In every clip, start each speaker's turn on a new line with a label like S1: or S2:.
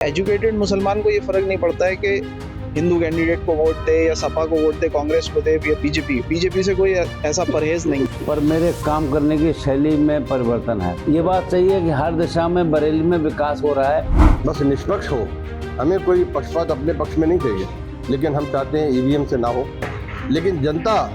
S1: Educated मुसलमान को ये फर्क नहीं पड़ता है कि हिंदू कैंडिडेट को वोट दे या सपा को वोट दे, कांग्रेस को दे या बीजेपी से कोई ऐसा परहेज नहीं।
S2: पर मेरे काम करने की शैली में परिवर्तन है। ये बात सही है कि हर दिशा में बरेली में विकास हो रहा है।
S3: बस निष्पक्ष हो, हमें कोई पक्षपात अपने पक्ष में नहीं चाहिए, लेकिन हम चाहते हैं ईवीएम से ना हो। लेकिन जनता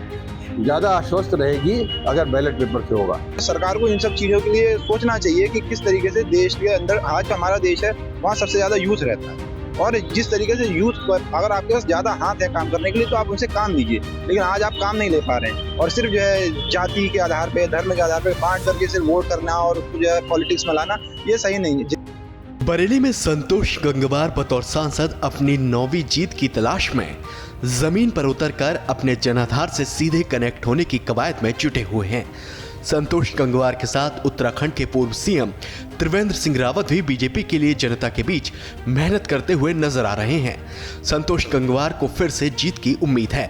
S3: ज़्यादा आश्वस्त रहेगी अगर बैलेट पेपर से होगा।
S1: सरकार को इन सब चीज़ों के लिए सोचना चाहिए कि किस तरीके से देश के अंदर, आज हमारा देश है वहाँ सबसे ज़्यादा यूथ रहता है, और जिस तरीके से यूथ पर अगर आपके पास ज़्यादा हाथ है काम करने के लिए तो आप उनसे काम लीजिए, लेकिन आज आप काम नहीं ले पा रहे हैं और सिर्फ जो है जाति के आधार पे, धर्म के आधार पे बांट करके सिर्फ वोट करना और उसको जो है पॉलिटिक्स में लाना, ये सही नहीं है।
S4: बरेली में संतोष गंगवार बतौर सांसद अपनी 9वीं जीत की तलाश में जमीन पर उतरकर अपने जनाधार से सीधे कनेक्ट होने की कवायद में जुटे हुए हैं। संतोष गंगवार के साथ उत्तराखंड के पूर्व सीएम त्रिवेंद्र सिंह रावत भी बीजेपी के लिए जनता के बीच मेहनत करते हुए नजर आ रहे हैं। संतोष गंगवार को फिर से जीत की उम्मीद है।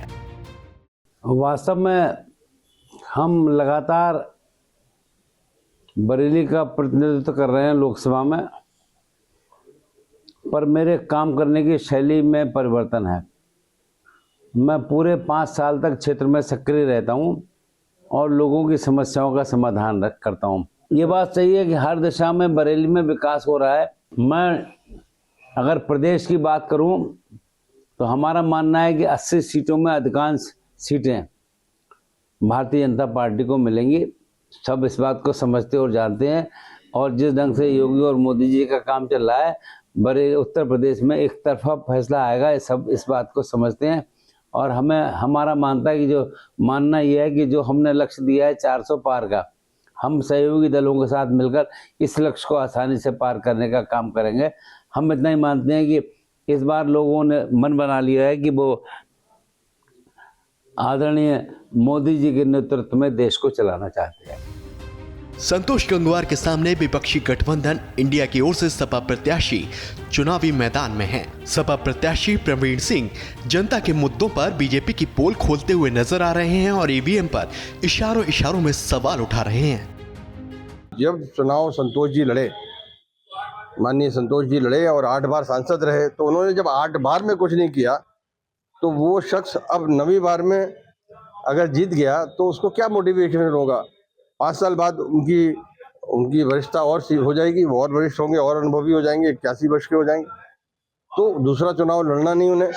S2: वास्तव में हम लगातार बरेली का प्रतिनिधित्व कर रहे हैं लोकसभा में, पर मेरे काम करने की शैली में परिवर्तन है। मैं पूरे 5 साल तक क्षेत्र में सक्रिय रहता हूं और लोगों की समस्याओं का समाधान करता हूं। ये बात सही है कि हर दिशा में बरेली में विकास हो रहा है। मैं अगर प्रदेश की बात करूं तो हमारा मानना है कि 80 सीटों में अधिकांश सीटें भारतीय जनता पार्टी को मिलेंगी। सब इस बात को समझते और जानते हैं, और जिस ढंग से योगी और मोदी जी का काम चल रहा है, बरेली उत्तर प्रदेश में एक तरफा फैसला आएगा, ये सब इस बात को समझते हैं। और हमारा मानता है कि मानना यह है कि जो हमने लक्ष्य दिया है 400 पार का, हम सहयोगी दलों के साथ मिलकर इस लक्ष्य को आसानी से पार करने का काम करेंगे। हम इतना ही मानते हैं कि इस बार लोगों ने मन बना लिया है कि वो आदरणीय मोदी जी के नेतृत्व में देश को चलाना चाहते हैं।
S4: संतोष गंगवार के सामने विपक्षी गठबंधन इंडिया की ओर से सपा प्रत्याशी चुनावी मैदान में हैं। सपा प्रत्याशी प्रवीण सिंह जनता के मुद्दों पर बीजेपी की पोल खोलते हुए नजर आ रहे हैं और ईवीएम पर इशारों में सवाल उठा रहे हैं।
S3: जब चुनाव संतोष जी लड़े, माननीय संतोष जी लड़े और 8 बार सांसद रहे, तो उन्होंने जब 8 बार में कुछ नहीं किया, तो वो शख्स अब 9वीं बार में अगर जीत गया तो उसको क्या मोटिवेशन होगा। 5 साल बाद उनकी वरिष्ठता और हो जाएगी, वो और वरिष्ठ होंगे और अनुभवी हो जाएंगे, 81 वर्ष के हो जाएंगे, तो दूसरा चुनाव लड़ना नहीं उन्हें।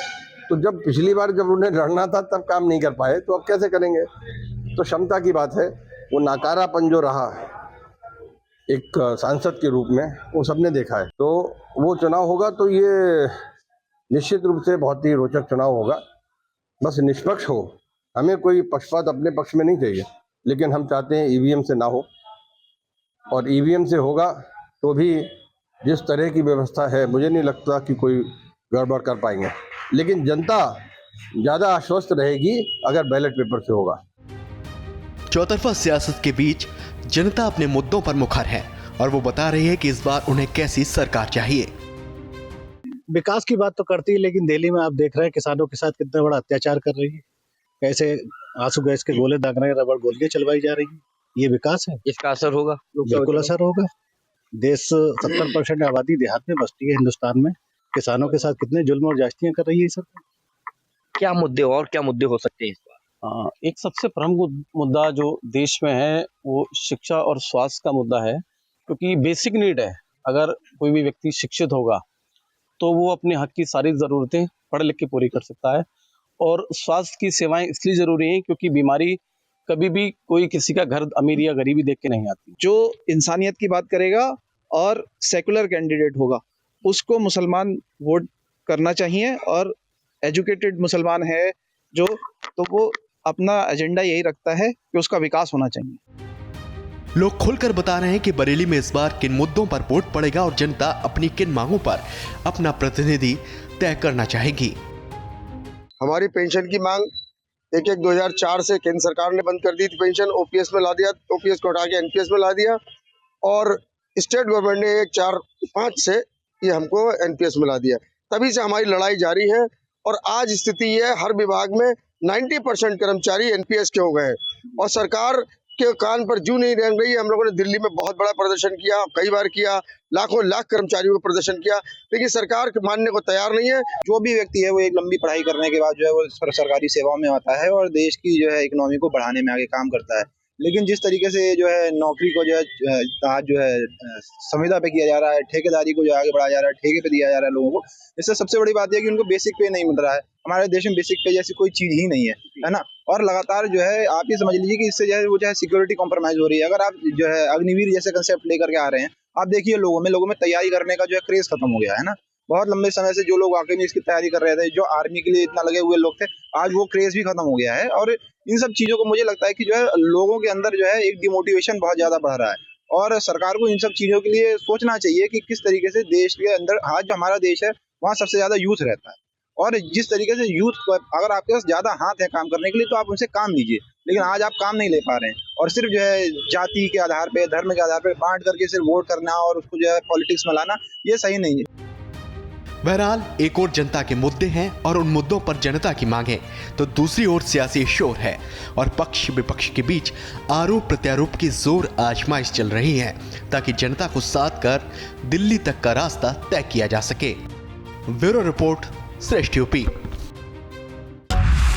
S3: तो जब पिछली बार जब उन्हें लड़ना था तब काम नहीं कर पाए, तो अब कैसे करेंगे। तो क्षमता की बात है। वो नाकारापन जो रहा एक सांसद के रूप में, वो सबने देखा है। तो वो चुनाव होगा तो ये निश्चित रूप से बहुत ही रोचक चुनाव होगा। बस निष्पक्ष हो, हमें कोई पक्षपात अपने पक्ष में नहीं चाहिए, लेकिन हम चाहते हैं ईवीएम से ना हो। और ईवीएम से होगा तो भी जिस तरह की व्यवस्था है, मुझे नहीं लगता कि कोई गड़बड़ कर पाएंगे। लेकिन जनता ज़्यादा आश्वस्त रहेगी अगर बैलेट पेपर से होगा।
S4: चौतरफा सियासत के बीच जनता अपने मुद्दों पर मुखर है और वो बता रही है कि इस बार उन्हें कैसी सरकार चाहिए।
S5: विकास की बात तो करती है, लेकिन दिल्ली में आप देख रहे हैं किसानों के साथ कितना बड़ा अत्याचार कर रही है, कैसे आंसू गैस के गोले दाग रहे हैं, रबड़ गोलियां चलवाई जा रही है। ये विकास है?
S6: इसका असर होगा?
S5: बिल्कुल असर होगा। देश 70% आबादी देहात में बसती है हिंदुस्तान में। किसानों के साथ कितने जुल्म और ज्यादतियां कर रही है सरकार।
S6: क्या मुद्दे हो सकते हैं इस बार?
S7: एक सबसे प्रमुख मुद्दा जो देश में है वो शिक्षा और स्वास्थ्य का मुद्दा है, क्योंकि बेसिक नीड है। अगर कोई भी व्यक्ति शिक्षित होगा तो वो अपने हक की सारी ज़रूरतें पढ़ लिख के पूरी कर सकता है। और स्वास्थ्य की सेवाएं इसलिए ज़रूरी हैं क्योंकि बीमारी कभी भी कोई किसी का घर अमीर या गरीबी देख के नहीं आती।
S1: जो इंसानियत की बात करेगा और सेकुलर कैंडिडेट होगा, उसको मुसलमान वोट करना चाहिए, और एजुकेटेड मुसलमान है जो, तो वो अपना एजेंडा यही रखता है कि उसका विकास होना चाहिए।
S4: लोग खुलकर बता रहे हैं कि बरेली में इस बार किन मुद्दों पर वोट पड़ेगा और जनता अपनी किन मांगों पर अपना प्रतिनिधि तय करना चाहेगी।
S8: हमारी पेंशन की मांग 1/1/2004 से केंद्र सरकार ने बंद कर दी थी। पेंशन ओपीएस में ला दिया, ओपीएस को हटा के एनपीएस में ला दिया, और स्टेट गवर्नमेंट ने 1/4/5 से ये हमको एनपीएस में ला दिया। तभी से हमारी लड़ाई जारी है, और आज स्थिति ये है हर विभाग में 90% कर्मचारी एनपीएस के हो गए हैं, और सरकार के कान पर जू नहीं रेंग रही है। हम लोगों ने दिल्ली में बहुत बड़ा प्रदर्शन किया, कई बार किया, लाखों लाख कर्मचारियों को प्रदर्शन किया, लेकिन सरकार मानने को तैयार नहीं है।
S1: जो भी व्यक्ति है वो एक लंबी पढ़ाई करने के बाद जो है वो सरकारी सेवाओं में आता है और देश की जो है इकोनॉमी को बढ़ाने में आगे काम करता है। लेकिन जिस तरीके से जो है नौकरी को जो है आज जो है संविदा पे किया जा रहा है, ठेकेदारी को जो आगे बढ़ाया जा रहा है, ठेके पे दिया जा रहा है लोगों को, इससे सबसे बड़ी बात यह है कि उनको बेसिक पे नहीं मिल रहा है। हमारे देश में बेसिक पे जैसी कोई चीज ही नहीं है ना। और लगातार जो है आप ये समझ लीजिए कि इससे जो है वो जो है सिक्योरिटी कॉम्प्रोमाइज हो रही है। अगर आप जो है अग्निवीर जैसे कंसेप्ट लेकर के आ रहे हैं, आप देखिए लोगों में तैयारी करने का जो है क्रेज खत्म हो गया है ना। बहुत लंबे समय से जो लोग वाकई में इसकी तैयारी कर रहे थे, जो आर्मी के लिए इतना लगे हुए लोग थे, आज वो क्रेज भी खत्म हो गया है। और इन सब चीजों को मुझे लगता है कि जो है लोगों के अंदर जो है एक डिमोटिवेशन बहुत ज्यादा बढ़ रहा है और सरकार को इन सब चीजों के लिए सोचना चाहिए कि किस तरीके से देश के अंदर आज जो हमारा देश है वहाँ सबसे ज्यादा यूथ रहता है और जिस तरीके से यूथ को अगर आपके पास ज्यादा हाथ है काम करने के लिए तो आप उनसे काम लीजिए, लेकिन आज आप काम नहीं ले पा रहे हैं और सिर्फ जो है जाति के आधार पे, धर्म के आधार पे बांट करके सिर्फ वोट करना और उसको जो है पॉलिटिक्स में लाना, ये सही नहीं है।
S4: बहरहाल एक और जनता के मुद्दे हैं और उन मुद्दों पर जनता की मांगे, तो दूसरी ओर सियासी शोर है और पक्ष विपक्ष के बीच आरोप प्रत्यारोप की जोर आजमाइश चल रही है ताकि जनता को साथ कर दिल्ली तक का रास्ता तय किया जा सके। ब्यूरो रिपोर्ट, श्रेष्ठ यूपी।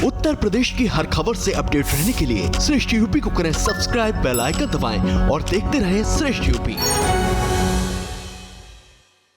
S4: उत्तर प्रदेश की हर खबर से अपडेट रहने के लिए श्रेष्ठ यूपी को करें सब्सक्राइब, बेल आइकन दबाएं और देखते रहें श्रेष्ठ यूपी।